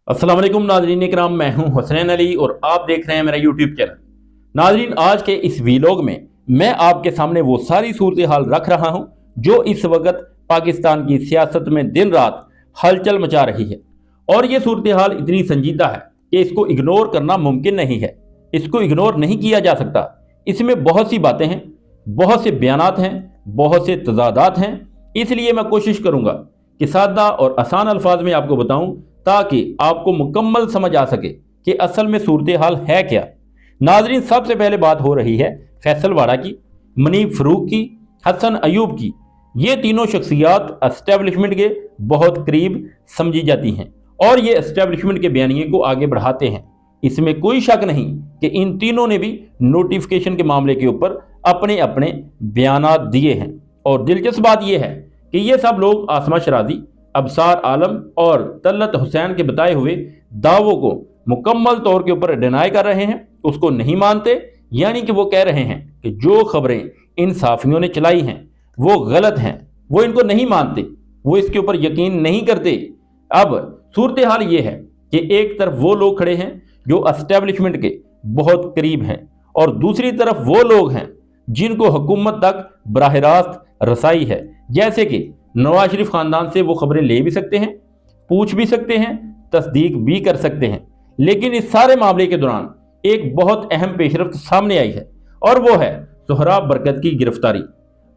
अस्सलाम वालेकुम नाज़रीन इकराम, मैं हूं हुसैन अली और आप देख रहे हैं मेरा यूट्यूब चैनल। नाज़रीन, आज के इस वीलॉग में मैं आपके सामने वो सारी सूरत हाल रख रहा हूं जो इस वक्त पाकिस्तान की सियासत में दिन रात हलचल मचा रही है। और ये सूरत हाल इतनी संजीदा है कि इसको इग्नोर करना मुमकिन नहीं है, इसको इग्नोर नहीं किया जा सकता। इसमें बहुत सी बातें हैं, बहुत से बयानात हैं, बहुत से तजादात हैं। इसलिए मैं कोशिश करूंगा कि सादा और आसान अल्फाज में आपको बताऊं ताकि आपको मुकम्मल समझ आ सके कि असल में सूरत हाल है क्या। नाजरीन, सबसे पहले बात हो रही है फैसल वाड़ा की, मनीब फरूक की, हसन अयूब की। ये तीनों शख्सियात एस्टेब्लिशमेंट के बहुत करीब समझी जाती हैं और ये एस्टेब्लिशमेंट के बयानिए को आगे बढ़ाते हैं। इसमें कोई शक नहीं कि इन तीनों ने भी नोटिफिकेशन के मामले के ऊपर अपने अपने बयानात दिए हैं। और दिलचस्प बात यह है कि ये सब लोग आसमा शराजी, अबसार आलम और तलत हुसैन के बताए हुए दावों को मुकम्मल तौर के ऊपर डिनाई कर रहे हैं, उसको नहीं मानते। यानी कि वो कह रहे हैं कि जो खबरें इन साफियों ने चलाई हैं वो गलत हैं, वो इनको नहीं मानते, वो इसके ऊपर यकीन नहीं करते। अब सूरत हाल ये है कि एक तरफ वो लोग खड़े हैं जो एस्टेब्लिशमेंट के बहुत करीब हैं और दूसरी तरफ वो लोग हैं जिनको हुकूमत तक बराह रास्त रसाई है। जैसे कि नवाज शरीफ खानदान से वो खबरें ले भी सकते हैं, पूछ भी सकते हैं, तस्दीक भी कर सकते हैं। लेकिन इस सारे मामले के दौरान एक बहुत अहम पेशरफ्त सामने आई है और वो है सोहराब बरकत की गिरफ्तारी।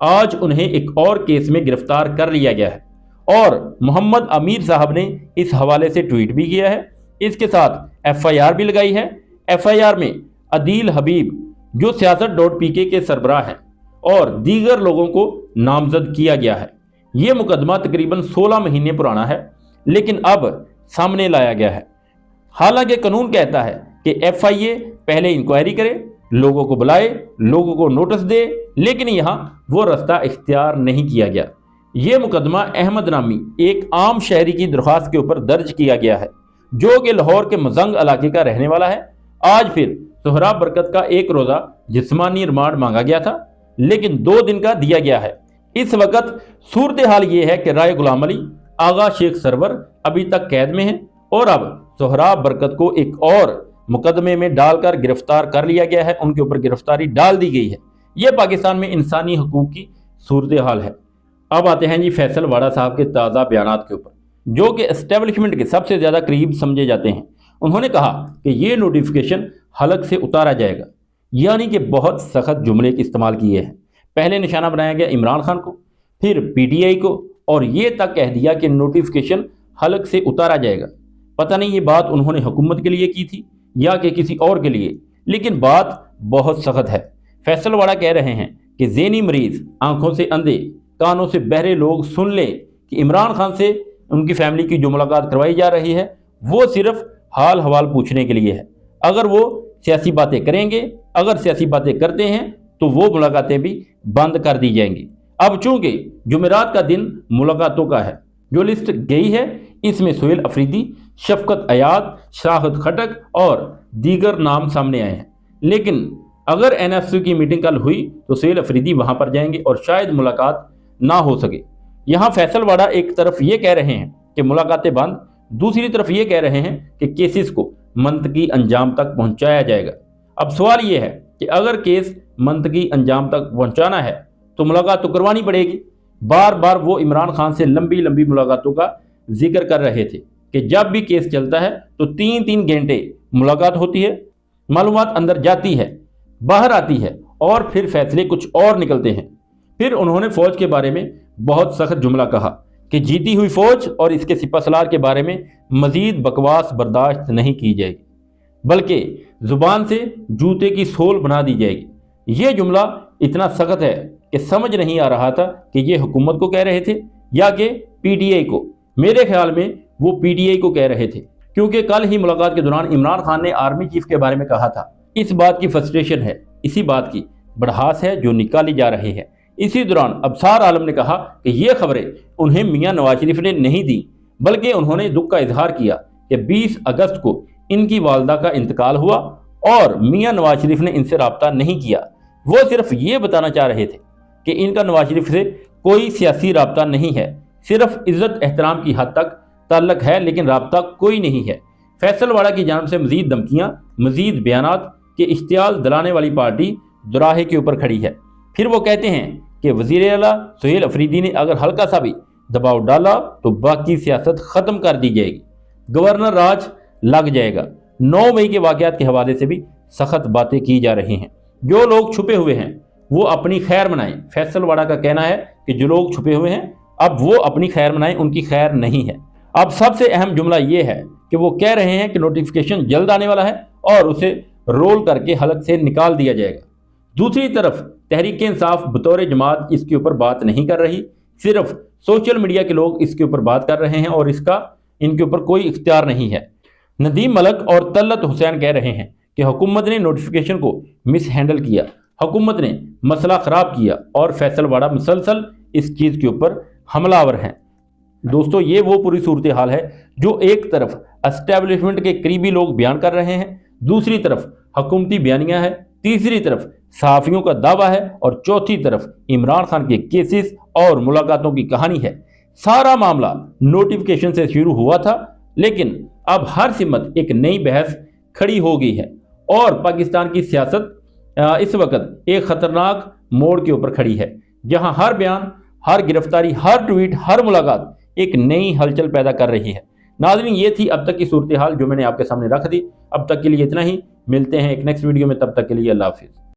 आज उन्हें एक और केस में गिरफ्तार कर लिया गया है और मोहम्मद अमीर साहब ने इस हवाले से ट्वीट भी किया है। इसके साथ FIR भी लगाई है। FIR में अदील हबीब जो सियासत.pk के सरबराह हैं और दीगर लोगों को नामजद किया गया है। ये मुकदमा तकरीबन 16 महीने पुराना है लेकिन अब सामने लाया गया है। हालांकि कानून कहता है कि FIA पहले इंक्वायरी करे, लोगों को बुलाए, लोगों को नोटिस दे, लेकिन यहाँ वो रास्ता इख्तियार नहीं किया गया। ये मुकदमा अहमद नामी एक आम शहरी की दरख्वास्त के ऊपर दर्ज किया गया है जो कि लाहौर के मजंग इलाके का रहने वाला है। आज फिर सोहराब बरकत का एक रोज़ा जिस्मानी रिमांड मांगा गया था लेकिन 2 दिन का दिया गया है। इस वक्त सूरत हाल ये है कि राय गुलाम अली, आगा शेख सरवर अभी तक कैद में हैं और अब सोहराब बरकत को एक और मुकदमे में डालकर गिरफ्तार कर लिया गया है, उनके ऊपर गिरफ्तारी डाल दी गई है। यह पाकिस्तान में इंसानी हकूक की सूरत हाल है। अब आते हैं जी फैसल वाड़ा साहब के ताज़ा बयानात के ऊपर जो कि एस्टेब्लिशमेंट के सबसे ज़्यादा करीब समझे जाते हैं। उन्होंने कहा कि ये नोटिफिकेशन हलक से उतारा जाएगा, यानी कि बहुत सख्त जुमले इस्तेमाल किए हैं। पहले निशाना बनाया गया इमरान खान को, फिर PTI को और ये तक कह दिया कि नोटिफिकेशन हलक से उतारा जाएगा। पता नहीं ये बात उन्होंने हुकूमत के लिए की थी या कि किसी और के लिए, लेकिन बात बहुत सख्त है। फैसल वाड़ा कह रहे हैं कि ज़हनी मरीज, आंखों से अंधे, कानों से बहरे लोग सुन लें कि इमरान खान से उनकी फैमिली की जो मुलाकात करवाई जा रही है वो सिर्फ हाल हवाल पूछने के लिए है। अगर वो सियासी बातें करेंगे, अगर सियासी बातें करते हैं तो वो मुलाकातें भी बंद कर दी जाएंगी। अब चूंकि जुमेरात का दिन मुलाकातों का है, जो लिस्ट गई है इसमें सोहेल अफरीदी, शफकत अयाद, शाहद खटक और दीगर नाम सामने आए हैं। लेकिन अगर NFC की मीटिंग कल हुई तो सोहेल अफरीदी वहां पर जाएंगे और शायद मुलाकात ना हो सके। यहाँ फैसल वाड़ा एक तरफ ये कह रहे हैं कि मुलाकातें बंद, दूसरी तरफ ये कह रहे हैं कि केसेस को मंतकी अंजाम तक पहुंचाया जाएगा। अब सवाल ये है कि अगर केस मंतकी अंजाम तक पहुंचाना है तो मुलाकात तो करवानी पड़ेगी। बार बार वो इमरान खान से लंबी लंबी मुलाकातों का जिक्र कर रहे थे कि जब भी केस चलता है तो 3-3 घंटे मुलाकात होती है, मालूमात अंदर जाती है, बाहर आती है और फिर फैसले कुछ और निकलते हैं। फिर उन्होंने फौज के बारे में बहुत सख्त जुमला कहा कि जीती हुई फौज और इसके सिपहसालार के बारे में मजीद बकवास बर्दाश्त नहीं की जाएगी, बल्कि जुबान से जूते की सोल बना दी जाएगी। ये जुमला इतना सख्त है कि समझ नहीं आ रहा था कि ये हुकूमत को कह रहे थे या कि PTI को। मेरे ख्याल में वो PTI को कह रहे थे, क्योंकि कल ही मुलाकात के दौरान इमरान खान ने आर्मी चीफ के बारे में कहा था। इस बात की फ्रस्ट्रेशन है, इसी बात की बड़हास है जो निकाली जा रही है। इसी दौरान अबसार आलम ने कहा कि ये खबरें उन्हें मियां नवाज शरीफ ने नहीं दी, बल्कि उन्होंने दुख का इजहार किया कि 20 अगस्त को इनकी वालदा का इंतकाल हुआ और मियां नवाज शरीफ ने इनसे रब्ता नहीं किया। वो सिर्फ ये बताना चाह रहे थे कि इनका नवाज शरीफ से कोई सियासी रब्ता नहीं है, सिर्फ इज्जत एहतराम की हद तक ताल्लुक है, लेकिन रब्ता कोई नहीं है। फैसल वाड़ा की जानब से मजीद धमकियां, मजीद बयानात के इश्तियाल दिलाने वाली पार्टी दुराहे के ऊपर खड़ी है। फिर वो कहते हैं कि वज़ीर आला सुहेल अफरीदी ने अगर हल्का सा भी दबाव डाला तो बाकी सियासत ख़त्म कर दी जाएगी, गवर्नर राज लग जाएगा। 9 मई के वाक़यात के हवाले से भी सख्त बातें की जा रही हैं। जो लोग छुपे हुए हैं वो अपनी खैर मनाएं। फैसल वाड़ा का कहना है कि जो लोग छुपे हुए हैं अब वो अपनी खैर मनाएं, उनकी खैर नहीं है। अब सबसे अहम जुमला ये है कि वो कह रहे हैं कि नोटिफिकेशन जल्द आने वाला है और उसे रोल करके हलक से निकाल दिया जाएगा। दूसरी तरफ तहरीक इंसाफ बतौर जमात इसके ऊपर बात नहीं कर रही, सिर्फ सोशल मीडिया के लोग इसके ऊपर बात कर रहे हैं और इसका इनके ऊपर कोई इख्तियार नहीं है। नदीम मलक और तलत हुसैन कह रहे हैं कि हुकूमत ने नोटिफिकेशन को मिस हैंडल किया, हुकूमत ने मसला ख़राब किया और फैसल वाड़ा मुसलसल इस चीज़ के ऊपर हमलावर हैं। दोस्तों, ये वो पूरी सूरत हाल है जो एक तरफ एस्टेब्लिशमेंट के करीबी लोग बयान कर रहे हैं, दूसरी तरफ हुकूमती बयानियाँ है, तीसरी तरफ सहाफ़ियों का दावा है और चौथी तरफ इमरान खान के केसेस और मुलाकातों की कहानी है। सारा मामला नोटिफिकेशन से शुरू हुआ था, लेकिन अब हर सिमत एक नई बहस खड़ी हो गई है और पाकिस्तान की सियासत इस वक्त एक ख़तरनाक मोड़ के ऊपर खड़ी है, जहां हर बयान, हर गिरफ्तारी, हर ट्वीट, हर मुलाकात एक नई हलचल पैदा कर रही है। नाज़रीन, ये थी अब तक की सूरत हाल जो मैंने आपके सामने रख दी। अब तक के लिए इतना ही, मिलते हैं एक नेक्स्ट वीडियो में, तब तक के लिए अल्लाह हाफिज़।